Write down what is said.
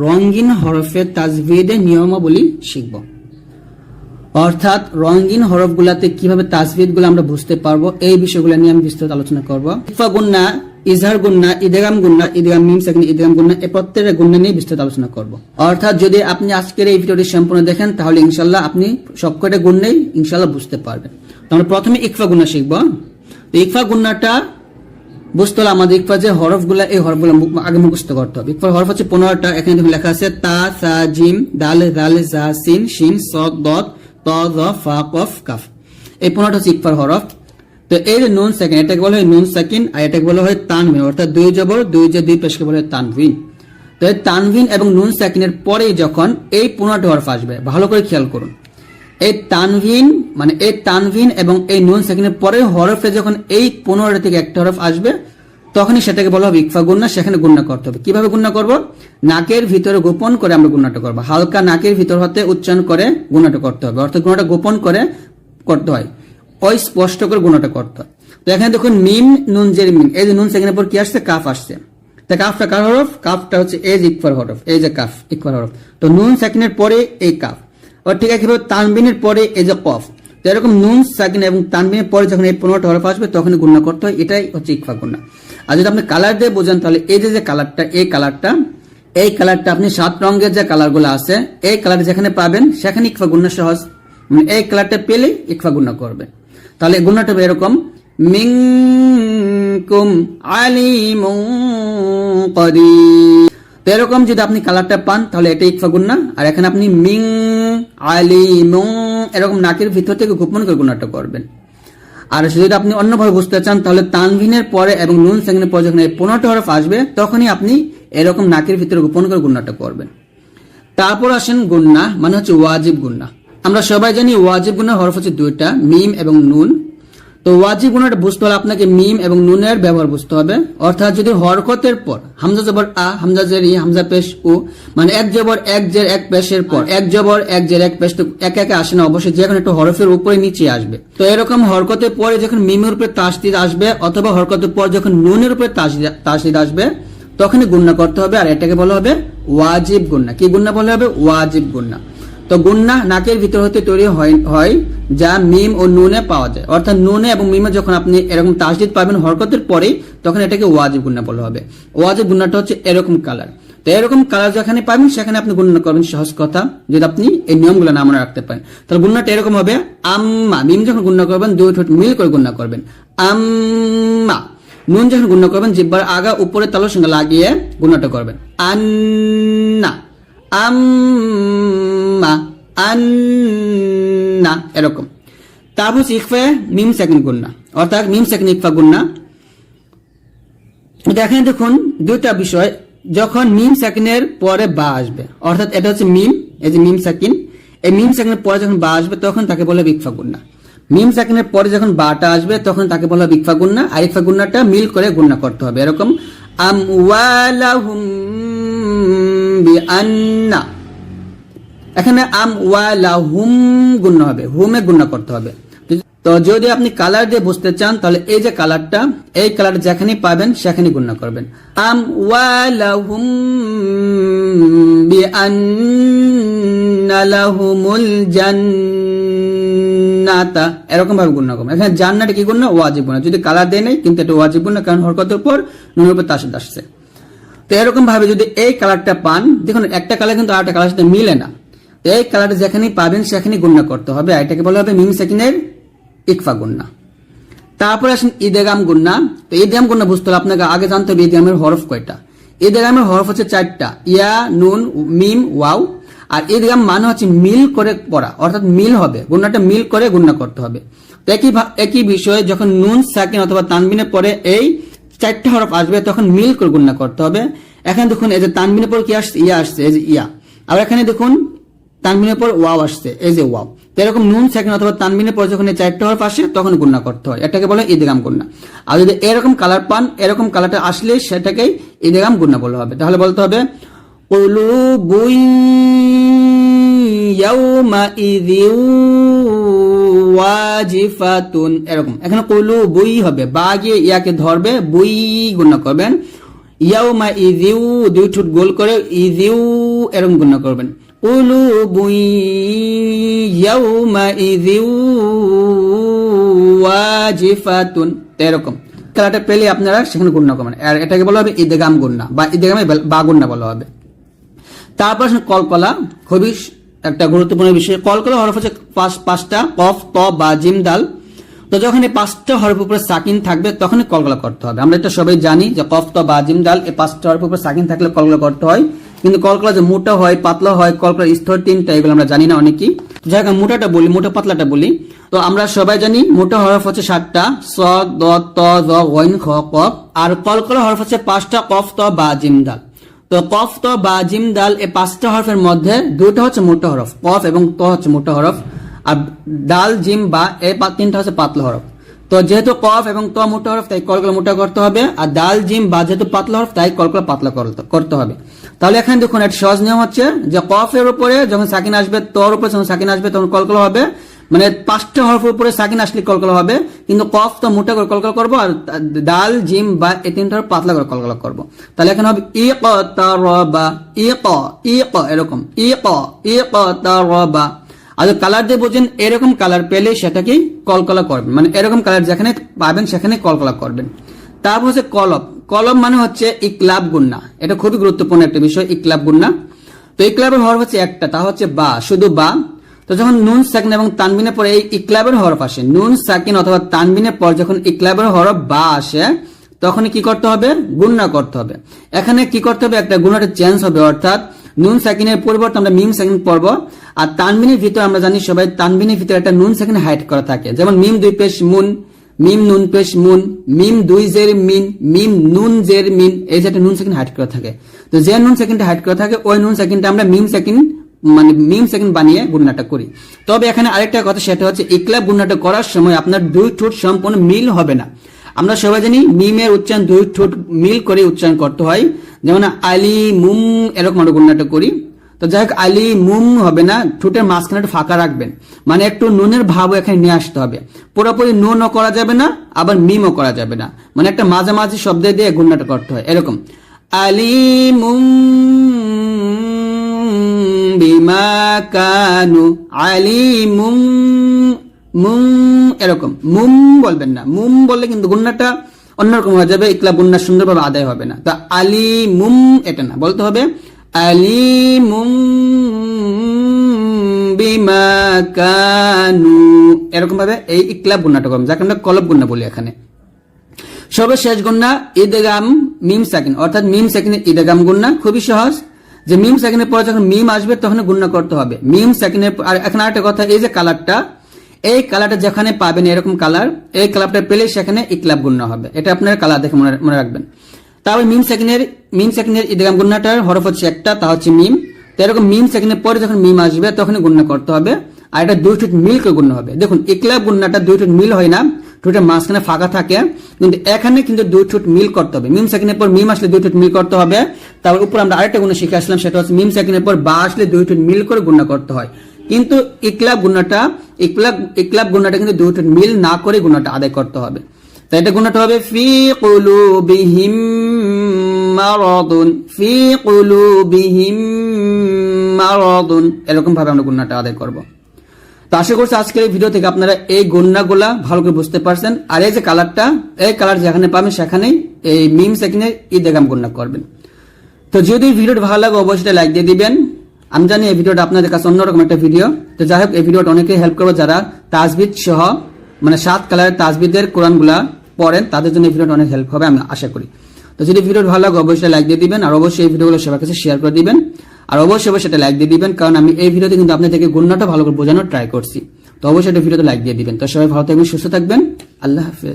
রঙিন হরফের তাজভিদের নিয়মাবলী শিখব। অর্থাৎ রঙিন হরফগুলাতে কিভাবে তাজভিদগুলো আমরা বুঝতে পারবো এই বিষয়গুলো নিয়ে আমি বিস্তারিত আলোচনা করব। ইখফা গুন্না, ইজহার গুন্না, ইদগাম গুন্না, ইদগাম মিম সাকিন, ইদগাম গুন্না, এই প্রত্যেকটা গুন্না নিয়ে বিস্তারিত আলোচনা করব। অর্থাৎ যদি আপনি আজকের এই ভিডিওটি সম্পূর্ণ দেখেন তাহলে ইনশাআল্লাহ আপনি সবকটা গুন্নাই ইনশাআল্লাহ বুঝতে পারবেন। তো আমরা প্রথমে ইখফা গুন্না শিখব। তো ইখফা গুন্নাটা বুঝতে হলে আমাদের ইকফা যে হরফগুলা, এই হরফগুলো আগে মুখস্থ করতে হবে। ইকফার হরফ হচ্ছে 15টা। এখানে দেখুন লেখা আছে তা, সা, জিম, দাল, রাল, জা, সিন, শিন, সদ, দদ, ত, জ, ফা, কফ, কাফ। এই 15টা হচ্ছে ইকফার হরফ। তো এই যে নুন সাকিন, এটাকে বলা হয় নুন সাকিন, আর এটাকে বলা হয় তানভিন, অর্থাৎ দুই জবর দুই যে দুই পেশকে বলা হয় তানভিন। তো এই তানভিন এবং নুন সাকিনের পরে যখন এই 15টা হরফ আসবে, ভালো করে খেয়াল করুন, এই তানভিন মানে এই তানভিন এবং এই নুন সাকিনের পরে হরফে যখন এই 15টা থেকে একটা হরফ আসবে তখনই সেটাকে বলা হবে ইকফা গুন্না। সেখানে গুন্না করতে হবে। কিভাবে গুন্না করব? নাকের ভিতরে গোপন করে আমরা গুন্নাটা করব। হালকা নাকের ভিতর হতে উচ্চারণ করে গুন্নাটা করতে হবে, অর্থাৎ গুন্নাটা গোপন করে করতে হয়, ওই স্পষ্ট করে গুন্নাটা করতে হয়। তো এখানে দেখুন মিম নুন জের মিম, এই যে নুন সাকিনের পর কি আসছে? কাফ আসছে। তা কাফটা কার হরফ? কাফটা হচ্ছে এই যে ইকফার হরফ, এই যে কাফ ইকফার হরফ। তো নুন সাকিনের পরে এই কাফ, আর ঠিক আছে তানবিনের পরে এই যে কফ। তো এরকম নুন সাকিন এবং তানবিনের পরে যখন এই 15টা হরফ আসবে তখনই গুন্না করতে হয়। এটাই হচ্ছে ইকফা গুন্না। আর যদি আপনি কালার দিয়ে বোঝেন তাহলে এই যে কালারটা, এই কালারটা আপনি 7 রঙের যে কালারগুলো আছে এই কালার যেখানে পাবেন সেখানে ইকফা গুন্না সহজ, মানে এই কালারটা পেলে ইকফা গুন্না করবে। তাহলে গুন্নাটা হবে এরকম মিনকুম আলিমুন কদির। তো এরকম যদি আপনি কালারটা পান তাহলে এটা ইকফা গুন্না। আর এখানে আপনি মিং আলিমুন এরকম নাকের ভিতর থেকে গোপন করে গুন্নাটা করবেন। আর যদি আপনি অন্যভাবে বুঝতে চান তাহলে তানভিনের পরে এবং নুন সাকিনের পরে যখন এই 15টা হরফ আসবে তখনই আপনি এরকম নাকের ভিতরে গোপন করে গুন্নাটা করবেন। তারপর আসেন গুন্না, মানে হচ্ছে ওয়াজিব গুন্না। আমরা সবাই জানি ওয়াজিব গুন্নার হরফ হচ্ছে 2টা, মিম এবং নুন। তো ওয়াজিব গুন্নাটা বুঝতে হলে আপনাকে মিম এবং নুনের ব্যবহার বুঝতে হবে। অর্থাৎ যদি হরকতের পর হামজা জবর আ, হামজা জের ই, হামজা পেশ উ, মানে এক জবর এক জের এক পেশের পর এক জবর এক জের এক পেশ, তো একে একে আসে না, অবশ্যই যে কোনো একটা হরফের উপরে নিচে আসবে। তো এরকম হরকতের পরে যখন মিমের উপরে তাসদিদ আসবে অথবা হরকতের পর যখন নুনের উপরে তাসদিদ আসবে তখনই গুন্না করতে হবে। আর এটাকে বলা হবে ওয়াজিব গুন্না। কি গুন্না বলা হবে? ওয়াজিব গুন্না। তো গুন্না নাকের ভিতর হতে তৈরি হয় যা মিম ও নুনে পাওয়া যায়। অর্থাৎ নুনে এবং মিমে যখন আপনি এরকম তাসদিদ পাবেন হরকতের পরে তখন এটাকে ওয়াজিব গুন্না বলা হবে। ওয়াজিব গুন্নাটা হচ্ছে এরকম কালার। তো এরকম কালার যেখানে পাবেন সেখানে আপনি গুন্না করবেন। সহজ কথা, যদি আপনি এই নিয়মগুলো না মনে রাখতে পারেন তাহলে গুন্নাটা এরকম হবে আম্মা। মিম যখন গুন্না করবেন দুই ঠোঁট মিল করে গুন্না করবেন আম্মা। নুন যখন গুন্না করবেন জিহ্বার আগা উপরে তালুর সঙ্গে লাগিয়ে গুন্নাটা করবেন আন্না আম্মা আন্না এরকম। তারপর হচ্ছে ইখফা মিম সাকিন গুন্না, অর্থাৎ মিম সাকিন ইখফা গুন্না। দেখেন দেখুন দুইটা বিষয়, যখন মিম সাকিনের পরে বা আসবে, অর্থাৎ এটা হচ্ছে মিম, এই যে মিম সাকিন, এই মিম সাকিনের পরে যখন বা আসবে তখন তাকে বলে ইখফা গুন্না। মিম সাকিনের পরে যখন বাটা আসবে তখন তাকে বলা হবে ইখফা গুন্না। আর ইখফা গুন্নাটা মিল করে গুন্না করতে হবে এরকম আমওয়ালাহুম বিআন্না। এখানে আমওয়ালাহুম গুন্না হবে, হুমে গুন্না করতে হবে। তো যদি আপনি কালার দিয়ে বুঝতে চান তাহলে এই যে কালারটা, এই কালার যেখানে পাবেন সেখানে গুন্না করবেন আমওয়ালাহুম বিআন্না লাহুমুল জান্নাতা এরকম ভাবে গুন্না করবেন। এখানে জান্নাটা কি গুন্না? ওয়াজিব গুন্না। যদি কালার দেয় নাই কিন্তু এটা ওয়াজিব গুন্না, কারণ হরকতের উপর নুনের উপর তাসদিদ আসছে। তো এরকম ভাবে যদি এই কালারটা পান, দেখুন একটা কালার কিন্তু আরেকটা কালার সাথে মিলে না, এই কালার যেখানে পাবেন সেখানে গুন্না করতে হবে। এটাকে বলা হবে মিম সাকিনের ইকফা গুন্না। তারপরে আসেন ইদগাম গুন্না। তো ইদগাম গুন্না বুঝতে হলে আপনাকে আগে জানতে হবে ইদগামের হরফ কয়টা। ইদগামের হরফ হচ্ছে 4টা, ইয়া, নুন, মিম, ওয়াও। আর ইদগাম মানে হচ্ছে মিল করে পড়া, অর্থাৎ মিল হবে, গুন্নাটা মিল করে গুন্না করতে হবে। তো একই বিষয়ে যখন নুন সাকিন অথবা তানবিনের পরে এই 4টা হরফ আসবে তখন মিল করে গুন্না করতে হবে। এখানে দেখুন এই যে তানবিনের পর কি আসছে? ইয়া আসছে, এই যে ইয়া। আর এখানে দেখুন তানবিনের পর ওয়াও আসছে, এই যে ওয়াও। তো এরকম নুন সাকিন অথবা তানবিনের পর যখন এই 4টা হরফ আসে তখন গুন্না করতে হয়, এটাকে বলে ইদগাম গুন্না। আর যদি এরকম কালার পান, এরকম কালারটা আসলে সেটাকেই ইদগাম গুন্না বলা হবে। তাহলে বলতে হবে কুলুবুন ইয়াউমাইযিন ওয়াজিফাতুন এরকম। এখানে কুলুবুই হবে, বা গিয়ে ইয়াকে ধরবে, বুই গুন্না করবেন। ইয়াউমা ইযিউ দুই ঠোঁট গোল করে ইযিউ এরকম গুণনা করবেন। কুলুবুন ইয়াউমা ইযিউ ওয়াজিফাতুন, এরকম কালারটা পেলে আপনারা সেখানে গুণনা করবেন। আর এটাকে বলা হবে ইদগাম গুণনা বা ইদগামে বা গুণনা বলা হবে। তারপর কলকলা, খুবই একটা গুরুত্বপূর্ণ বিষয়। কলকলা হরফ হচ্ছে পাঁচটা, কফ, ত, বা, জিম, দাল। তো যখন এই পাঁচটা হরফের উপরে সাকিন থাকবে তখনই কলকলা করতে হবে। আমরা এটা সবাই জানি যে কফ, ত, বা, জিম, দাল এই পাঁচটা হরফের উপরে সাকিন থাকলে কলকলা করতে হয়। কিন্তু কলকলা যে মোটা হয় পাতলা হয়, কলকলার স্তর তিনটা, এগুলো আমরা জানি না অনেকেই। যাই হোক মোটাটা বলি, মোটা পাতলাটা বলি। তো আমরা সবাই জানি মোটা হরফ হচ্ছে 7টা, স, দ, ত, জ, গইন, খ, কফ। আর কলকলা হরফ হচ্ছে 5টা, কফ, ত, বা, জিম, দাল। তো কফ, ত, বা, জিম, দাল এই 5টা হরফের মধ্যে 2টা হচ্ছে মোটা হরফ, কফ এবং ত হচ্ছে মোটা হরফ, আর দাল, জিম, বা এই 3টা হচ্ছে পাতলা হরফ। তো যেহেতু কফ এবং ত মোটা হরফ তাই কলকলা মোটা করতে হবে, আর দাল, জিম, বা যেহেতু পাতলা হরফ তাই কলকলা পাতলা করতে হবে। তাহলে এখানে দেখুন একটা সহজ নিয়ম হচ্ছে যে কফের উপরে যখন সাকিন আসবে, তর উপরে যখন সাকিন আসবে তখন কলকলা হবে, মানে 5টা হরফের উপরে সাকিন আসলে কলকলা হবে। কিন্তু কফ তো মোটা করে কলকলা করবো, আর দাল, জিম, বা এই 3টা হরফ পাতলা করে কলকলা করবো। তাহলে এখানে হবে ইকতারাবা, এরকম ইকতারাবা। আর কালার দিয়ে বোঝেন, এরকম কালার পেলে সেটাকেই কলকলা করবেন, মানে এরকম কালার যেখানে পাবেন সেখানে কলকলা করবেন। তারপর হচ্ছে কলব। কলব মানে হচ্ছে ইকলাব গুন্না, এটা খুবই গুরুত্বপূর্ণ একটা বিষয়, ইকলাব গুন্না। তো ইকলাবের হরফ হচ্ছে একটা, তা হচ্ছে বা, শুধু বা। তো যখন নুন সাকিন এবং তানবিনের পরে এই ইকলাবের হরফ আসে, নুন সাকিন অথবা তানবিনের পর যখন ইকলাবের হরফ বা আসে তখন কি করতে হবে? গুন্না করতে হবে। এখানে কি করতে হবে? একটা গুণাটা চেঞ্জ হবে, অর্থাৎ নুন সাকিনের পরিবর্তে আমরা মিম সাকিন পড়ব। আর তানবিনের ভিতরে আমরা জানি সবাই তানবিনের ভিতরে একটা নুন সাকিন হাইড করা থাকে, যেমন মিম দুই পেশ মুন, মিম নুন পেশ মুন, মিম দুই জের মিন, মিম নুন জের মিন, এই যে একটা নুন সাকিন হাইড করা থাকে। তো যে নুন সাকিনটা হাইড করা থাকে ওই নুন সাকিনটা আমরা মিম সাকিন মানে মিম সাকিন বানিয়ে গুণনাটা করি। তবে এখানে আরেকটা কথা, সেটা হচ্ছে ইকলাব গুণনাটা করার সময় আপনার দুই ঠোঁট সম্পূর্ণ মিল হবে না। আমরা সবাই জানি মিমের উচ্চারণ দুই ঠোঁট মিল করে উচ্চারণ করতে হয়, যেমন আলি মুম এরকম আমরা গুণনাটা করি। তো যাই হোক আলি মুম হবে না, ঠোঁটের মাঝখানে একটু ফাঁকা রাখবেন, মানে একটু নুনের ভাবও এখানে নিয়ে আসতে হবে। পুরোপুরি নুনও করা যাবে না, আবার মিমও করা যাবে না, মানে একটা মাঝামাঝি শব্দ দিয়ে গুণনাটা করতে হয়, এরকম আলি মুম বিমা কানু, আলিমুম মুম, এরকম মুম বলবেন না, মুম বললে কিন্তু গুণনাটা অন্যরকম হয়ে যাবে, ইকলাব গুণনা সুন্দরভাবে আদায় হবে না। তো আলিমুম এটা না, বলতে হবে আলিমুম বিমা কানু, এরকম ভাবে এই ইকলাব গুণনাটা করবেন, যাকে আমরা কলব গুণনা বলি। এখানে সর্বশেষ গুণনা ইদগাম মিম সাকিন, অর্থাৎ মিম সাকিনের ইদগাম গুণনা। খুবই সহজ, যে মিম সাকিনের পরে যখন মিম আসবে তখন গুণনা করতে হবে মিম সাকিনের। আর এখন আরেকটা কথা, এই যে কালারটা, এই কালারটা যেখানে পাবেন এরকম কালার, এই কালারটা পেলে সেখানে ইকলাব গুণনা হবে, এটা আপনার কালার দেখে মনে রাখবেন। তারপর মিম সাকিনের ইদগাম গুণনাটার হরফ হচ্ছে একটা, তা হচ্ছে মিম। তো এরকম মিম সাকিনের পরে যখন মিম আসবে তখনই গুণনা করতে হবে, আর এটা দুই ঠোঁট মিল করে গুণনা হবে। দেখুন ইকলাব গুণনাটা দুই ঠোঁট মিল হয় না, ঠোঁটের মাঝখানে ফাঁকা থাকে, কিন্তু এখানে কিন্তু দুই ঠোঁট মিল করতে হবে। মিম সাকিনের পর মিম আসলে দুই ঠোঁট মিল করতে হবে। তারপর উপর আমরা আরেকটা গুণ শিখে আসলাম, সেটা হচ্ছে মিম সাকিনের পর বা আসলে দুই ঠোঁট মিল করে গুণনা করতে হয়। কিন্তু ইকলাব গুণনাটা কিন্তু দুই ঠোঁট মিল না করে গুণনাটা আদায় করতে হবে। তাই এটা গুণনাটা হবে ফি কুলুবিহিম মারাদুন, ফি কুলুবিহিম মারাদুন, এরকম ভাবে আমরা গুণনাটা আদায় করব। তো আশা করছি আজকের এই ভিডিও থেকে আপনারা এই গুণনাগুলা ভালো করে বুঝতে পারছেন। আর এই যে কালারটা, এই কালার যেখানে পাবেন সেখানেই এই মিম সাকিনের ইদগাম গুণনা করবেন। তো যদি ভিডিওটা ভালো লাগে অবশ্যই লাইক দিয়ে দিবেন। আমি জানি এই ভিডিওটা আপনাদের কাছে অন্যরকম একটা ভিডিও। তো যাই হোক এই ভিডিওটা অনেকেই হেল্প করবে, যারা তাজবিদ সহ মানে 7 কালারের তাজবিদের কোরআনগুলা পড়েন তাদের জন্য এই ভিডিওটা অনেক হেল্প হবে আমি আশা করি। তো যদি ভিডিওটা ভালো লাগে অবশ্যই লাইক দিয়ে দিবেন, আর অবশ্যই এই ভিডিওগুলো সবার কাছে শেয়ার করে দিবেন, আর অবশ্যই এটা লাইক দিয়ে দিবেন, কারণ আমি এই ভিডিওতে কিন্তু আপনাদেরকে গুণনাটা ভালো করে বোঝানোর ট্রাই করছি। তো অবশ্যই এটা ভিডিওতে লাইক দিয়ে দিবেন। তো সবাই ভালো থাকবেন, সুস্থ থাকবেন, আল্লাহ হাফেজ।